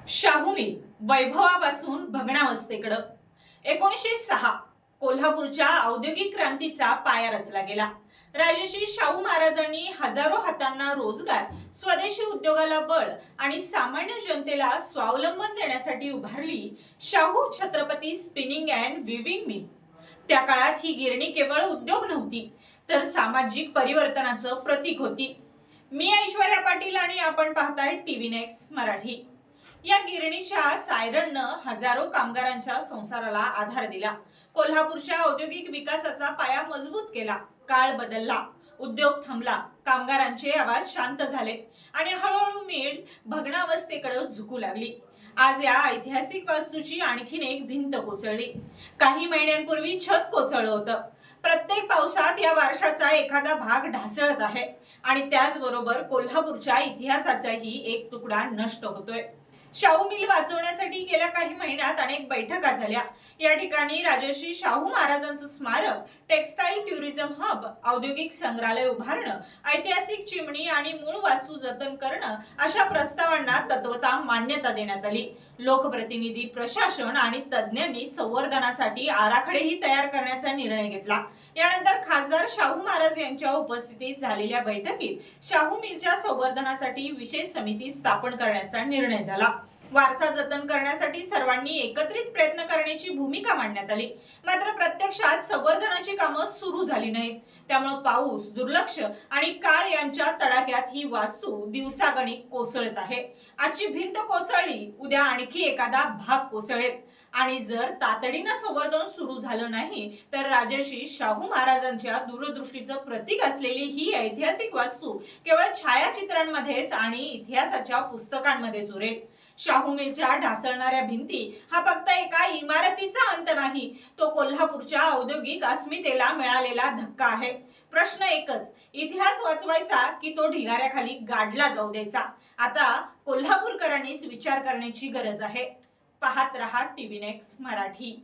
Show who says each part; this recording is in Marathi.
Speaker 1: शाहू मिल वैभवापासून भग्नावस्थेकडे 1906 कोल्हापूरच्या औद्योगिक क्रांतीचा पाया रचला गेला। राजर्षी शाहू महाराजांनी हजारो हातांना रोजगार, स्वदेशी उद्योगाला बळ आणि सामान्य जनतेला स्वावलंबन देण्यासाठी उभारली Shahu Chhatrapati spinning and viewing mill. त्या काळात ही गिरणी केवळ उद्योग नव्हती, तर सामाजिक परिवर्तनाचं प्रतीक होती। मी ऐश्वर्या पाटील आणि आपण पाहताय टीव्ही नेक्स्ट मराठी। या गिरणीच्या सायरननं हजारो कामगारांच्या संसाराला आधार दिला, कोल्हापूरच्या औद्योगिक विकासाचा पाया मजबूत केला। काळ बदलला, उद्योग थांबला, कामगारांचे आवाज शांत झाले आणि हळूहळू मिल भग्नावस्थेकडे झुकू लागली। आज या ऐतिहासिक वास्तूची आणखीन एक भिंत कोसळली। काही महिन्यांपूर्वी छत कोसळलं होतं। प्रत्येक पावसात या वारशाचा एखादा भाग ढासळत आहे आणि त्याचबरोबर कोल्हापूरच्या इतिहासाचाही एक तुकडा नष्ट होतोय। शाहू मिल वाचवण्यासाठी गेल्या काही महिन्यात अनेक बैठका झाल्या। या ठिकाणी राजर्षी शाहू महाराजांचं स्मारक, टेक्सटाईल टुरिझम हब, औद्योगिक संग्रहालय उभारणं, ऐतिहासिक चिमणी आणि मूळ वास्तू जतन करणं अशा प्रस्तावांना तत्वतः मान्यता देण्यात आली। लोकप्रतिनिधी, प्रशासन आणि तज्ज्ञांनी संवर्धनासाठी आराखडेही तयार करण्याचा निर्णय घेतला। यानंतर खासदार शाहू महाराज यांच्या उपस्थितीत झालेल्या बैठकीत शाहू मिलच्या संवर्धनासाठी विशेष समिती स्थापन करण्याचा निर्णय झाला। वारसा जतन करण्यासाठी सर्वांनी एकत्रित प्रयत्न करण्याची भूमिका मांडण्यात आली। मात्र प्रत्यक्षात संवर्धनाची कामं सुरू झाली नाहीत। त्यामुळे पाऊस, दुर्लक्ष आणि काळ यांच्या तडाख्यात ही वास्तू दिवसागणिक कोसळत आहे। आजची भिंत कोसळली, उद्या आणखी एखादा भाग कोसळेल आणि जर तातडीनं संवर्धन सुरू झालं नाही तर राजर्षी शाहू महाराजांच्या दूरदृष्टीचं प्रतीक असलेली ही ऐतिहासिक वास्तू केवळ छायाचित्रांमध्येच आणि इतिहासाच्या पुस्तकांमध्येच उरेल। शाहू मिलच्या ढासळणाऱ्या भिंती हा फक्त एका इमारतीचा अंत नाही, तो कोल्हापूरच्या औद्योगिक अस्मितेला मिळालेला धक्का आहे। प्रश्न एकच, इतिहास वाचवायचा की तो ढिगाऱ्याखाली गाडला जाऊ द्यायचा? आता कोल्हापूरकरांनीच विचार करण्याची गरज आहे। पाहत रहा टीव्ही नेक्स्ट मराठी।